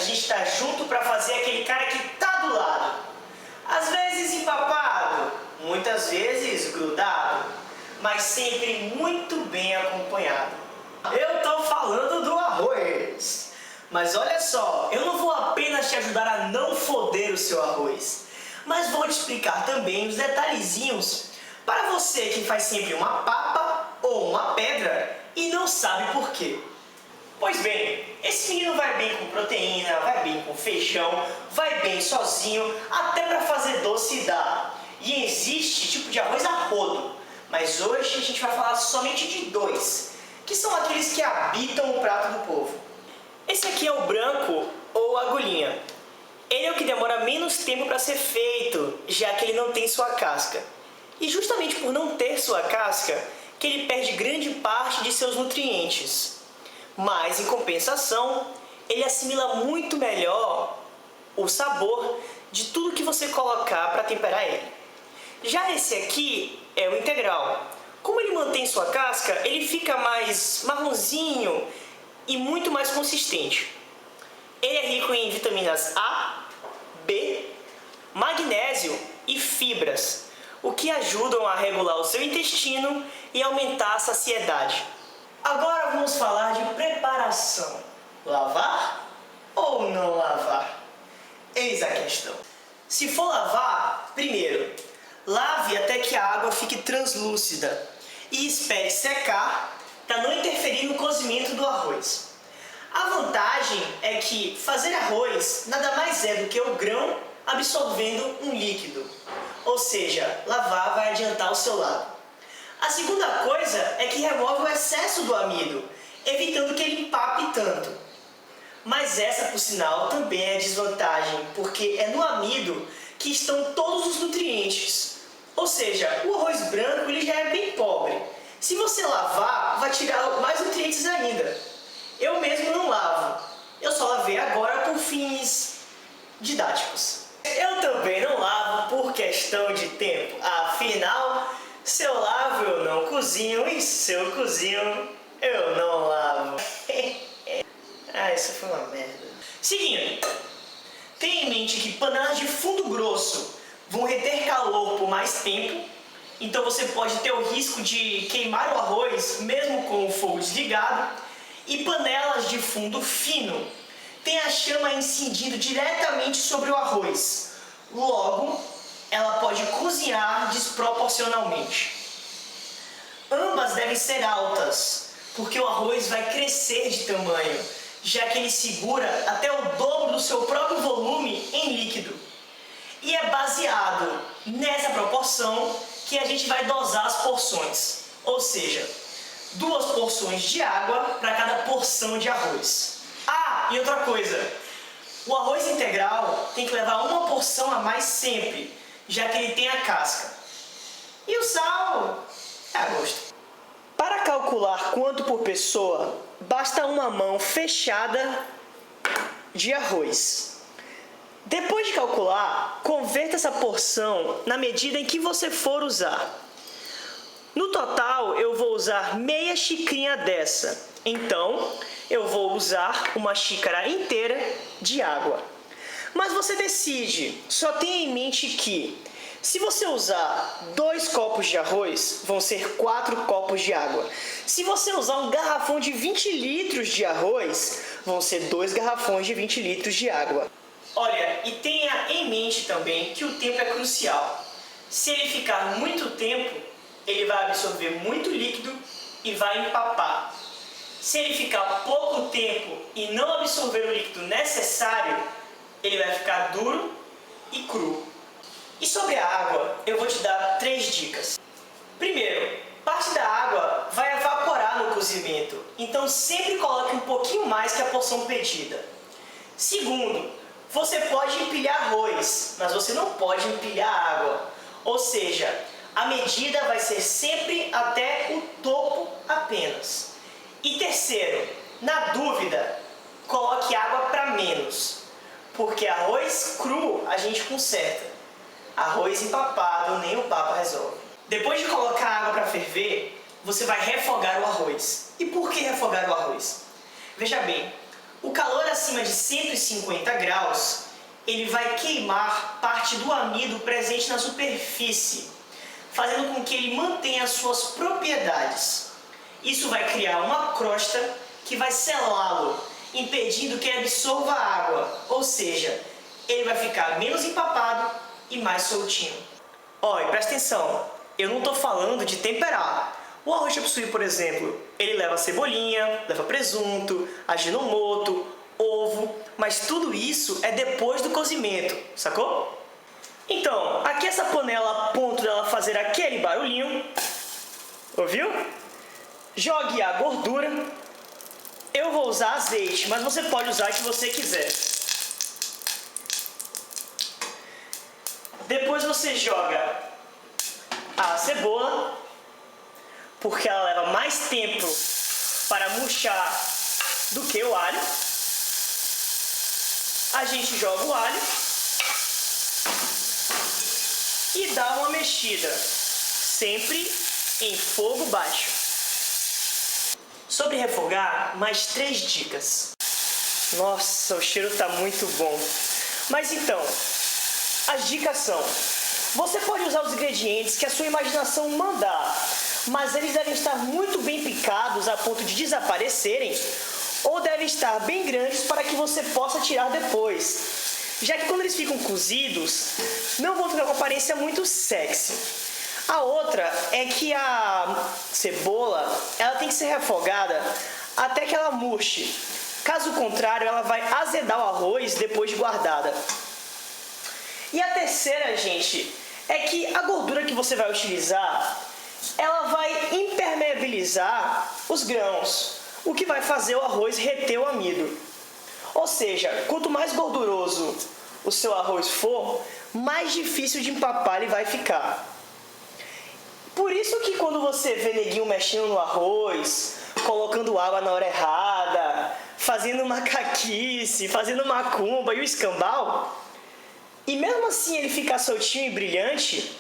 gente está junto para fazer aquele cara que tá do lado. Às vezes empapado, muitas vezes grudado, mas sempre muito bem acompanhado. Eu tô falando do arroz. Mas olha só, eu não vou apenas te ajudar a não foder o seu arroz, mas vou te explicar também os detalhezinhos para você que faz sempre uma papa ou uma pedra e não sabe por quê. Pois bem, esse menino vai bem com proteína, vai bem com feijão, vai bem sozinho, até para fazer doce dá. E existe tipo de arroz a rodo, mas hoje a gente vai falar somente de dois, que são aqueles que habitam o prato do povo. Esse aqui é o branco ou agulhinha. Ele é o que demora menos tempo para ser feito, já que ele não tem sua casca. E justamente por não ter sua casca, que ele perde grande parte de seus nutrientes. Mas, em compensação, ele assimila muito melhor o sabor de tudo que você colocar para temperar ele. Já esse aqui é o integral. Como ele mantém sua casca, ele fica mais marronzinho e muito mais consistente. Ele é rico em vitaminas A, B, magnésio e fibras, o que ajudam a regular o seu intestino e aumentar a saciedade. Agora vamos falar de preparação. Lavar ou não lavar? Eis a questão. Se for lavar, primeiro, lave até que a água fique translúcida e espere secar para não interferir no cozimento do arroz. A vantagem é que fazer arroz nada mais é do que o grão absorvendo um líquido. Ou seja, lavar vai adiantar o seu lado. A segunda coisa é que remove o excesso do amido, evitando que ele empape tanto. Mas essa, por sinal, também é desvantagem, porque é no amido que estão todos os nutrientes. Ou seja, o arroz branco ele já é bem pobre. Se você lavar, vai tirar mais nutrientes ainda. Eu mesmo não lavo. Eu só lavei agora por fins didáticos. Eu também não lavo por questão de tempo. Afinal, se eu lavo, eu não cozinho. E se eu cozinho, eu não lavo. Isso foi uma merda. Seguindo, tenha em mente que panelas de fundo grosso vão reter calor por mais tempo. Então você pode ter o risco de queimar o arroz mesmo com o fogo desligado. E panelas de fundo fino têm a chama incidindo diretamente sobre o arroz. Logo, ela pode cozinhar desproporcionalmente. Ambas devem ser altas, porque o arroz vai crescer de tamanho, já que ele segura até o dobro do seu próprio volume em líquido. E é baseado nessa proporção que a gente vai dosar as porções, ou seja, 2 porções de água para cada porção de arroz. E outra coisa, o arroz integral tem que levar 1 porção a mais sempre, já que ele tem a casca. E o sal é a gosto. Para calcular quanto por pessoa, basta uma mão fechada de arroz. Depois de calcular, converta essa porção na medida em que você for usar. No total, eu vou usar meia xicrinha dessa. Então, eu vou usar uma xícara inteira de água. Mas você decide, só tenha em mente que, se você usar 2 copos de arroz, vão ser 4 copos de água. Se você usar um garrafão de 20 litros de arroz, vão ser 2 garrafões de 20 litros de água. Olha, e tenha em mente também que o tempo é crucial. Se ele ficar muito tempo, ele vai absorver muito líquido e vai empapar. Se ele ficar pouco tempo e não absorver o líquido necessário, ele vai ficar duro e cru. E sobre a água, eu vou te dar 3 dicas. Primeiro, parte da água vai evaporar no cozimento, então sempre coloque um pouquinho mais que a porção pedida. Segundo, você pode empilhar arroz, mas você não pode empilhar água. Ou seja, a medida vai ser sempre até o topo apenas. E terceiro, na dúvida, coloque água para menos, porque arroz cru a gente conserta. Arroz empapado nem o papa resolve. Depois de colocar a água para ferver, você vai refogar o arroz. E por que refogar o arroz? Veja bem, O calor acima de 150 graus, ele vai queimar parte do amido presente na superfície, fazendo com que ele mantenha as suas propriedades. Isso vai criar uma crosta que vai selá-lo, impedindo que ele absorva a água, ou seja, ele vai ficar menos empapado e mais soltinho. Olha, presta atenção, eu não estou falando de temperar. O arroz chop suey, por exemplo, ele leva cebolinha, leva presunto, aginomoto, ovo, mas tudo isso é depois do cozimento, sacou? Então, aqui essa panela, a ponto dela fazer aquele barulhinho, ouviu? Jogue a gordura. Eu vou usar azeite, mas você pode usar o que você quiser. Depois você joga a cebola, porque ela leva mais tempo para murchar do que o alho. A gente joga o alho e dá uma mexida, sempre em fogo baixo. Sobre refogar, mais 3 dicas. Nossa, o cheiro está muito bom. Mas então, as dicas são: você pode usar os ingredientes que a sua imaginação mandar, mas eles devem estar muito bem picados a ponto de desaparecerem, ou devem estar bem grandes para que você possa tirar depois, já que quando eles ficam cozidos, não vão ficar com aparência muito sexy. A outra é que a cebola, ela tem que ser refogada até que ela murche. Caso contrário, ela vai azedar o arroz depois de guardada. E a terceira, gente, é que a gordura que você vai utilizar, ela vai impermeabilizar os grãos, o que vai fazer o arroz reter o amido. Ou seja, quanto mais gorduroso o seu arroz for, mais difícil de empapar ele vai ficar. Por isso que quando você vê neguinho mexendo no arroz, colocando água na hora errada, fazendo macaquice, fazendo macumba e o escambau, e mesmo assim ele ficar soltinho e brilhante,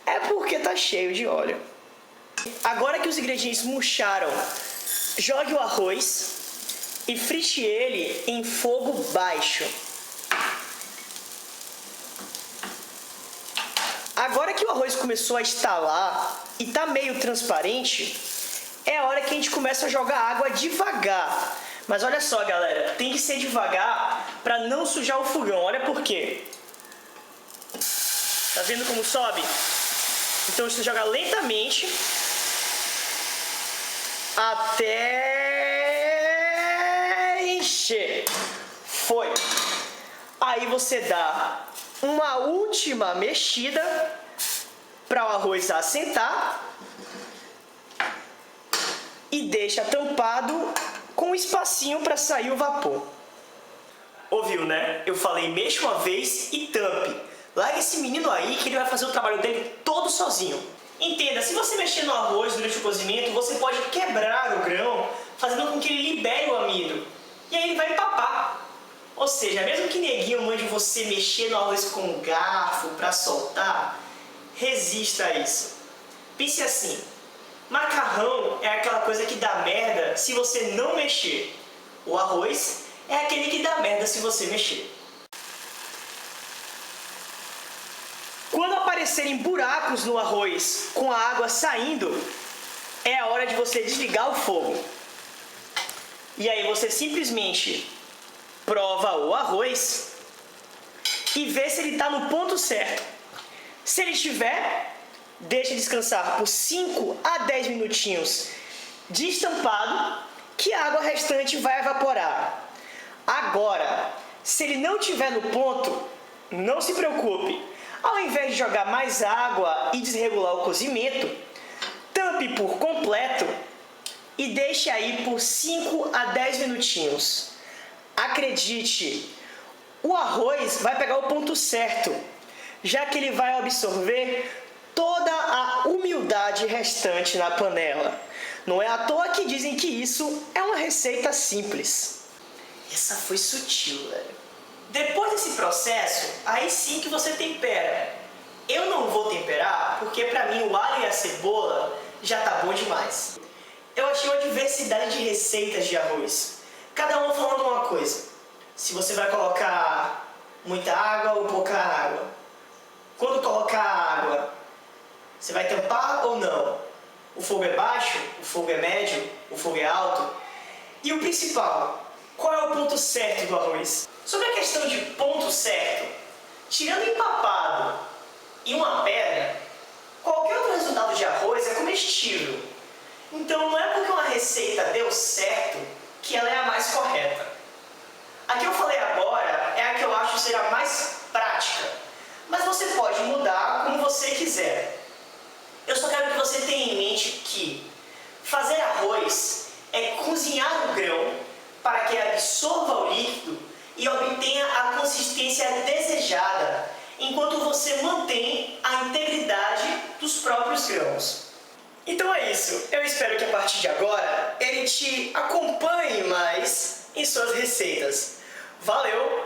é porque tá cheio de óleo. Agora que os ingredientes murcharam, jogue o arroz e frite ele em fogo baixo. Agora que o arroz começou a estalar e tá meio transparente, é a hora que a gente começa a jogar água devagar. Mas olha só, galera, tem que ser devagar para não sujar o fogão. Olha por quê. Tá vendo como sobe? Então você joga lentamente até encher. Foi. Aí você dá uma última mexida para o arroz assentar e deixa tampado com um espacinho para sair o vapor. Ouviu, né? Eu falei mexa uma vez e tampe. Larga esse menino aí que ele vai fazer o trabalho dele todo sozinho. Entenda, se você mexer no arroz durante o cozimento, você pode quebrar o grão, fazendo com que ele libere o amido. E aí ele vai empapar. Ou seja, mesmo que neguinho mande você mexer no arroz com um garfo para soltar, resista a isso. Pense assim, macarrão é aquela coisa que dá merda se você não mexer. O arroz é aquele que dá merda se você mexer. Quando aparecerem buracos no arroz com a água saindo, é a hora de você desligar o fogo. E aí você simplesmente prova o arroz e vê se ele está no ponto certo. Se ele estiver, deixa descansar por 5 a 10 minutinhos destampado, que a água restante vai evaporar. Agora, se ele não estiver no ponto, não se preocupe. Ao invés de jogar mais água e desregular o cozimento, tampe por completo e deixe aí por 5 a 10 minutinhos. Acredite, o arroz vai pegar o ponto certo, já que ele vai absorver toda a umidade restante na panela. Não é à toa que dizem que isso é uma receita simples. Essa foi sutil, velho. Depois desse processo, aí sim que você tempera. Eu não vou temperar porque pra mim o alho e a cebola já tá bom demais. Eu achei uma diversidade de receitas de arroz. cada uma falando uma coisa. Se você vai colocar muita água ou pouca água. Quando colocar água, você vai tampar ou não? O fogo é baixo? O fogo é médio? O fogo é alto? E o principal, qual é o ponto certo do arroz? Sobre a questão de ponto certo, tirando empapado e uma pedra, qualquer outro resultado de arroz é comestível. Então não é porque uma receita deu certo que ela é a mais correta. A que eu falei agora é a que eu acho ser a mais prática, mas você pode mudar como você quiser. Eu só quero que você tenha em mente que fazer arroz é cozinhar o grão para que absorva o líquido e obtenha a consistência desejada, enquanto você mantém a integridade dos próprios grãos. Então é isso. Eu espero que a partir de agora ele te acompanhe mais em suas receitas. Valeu!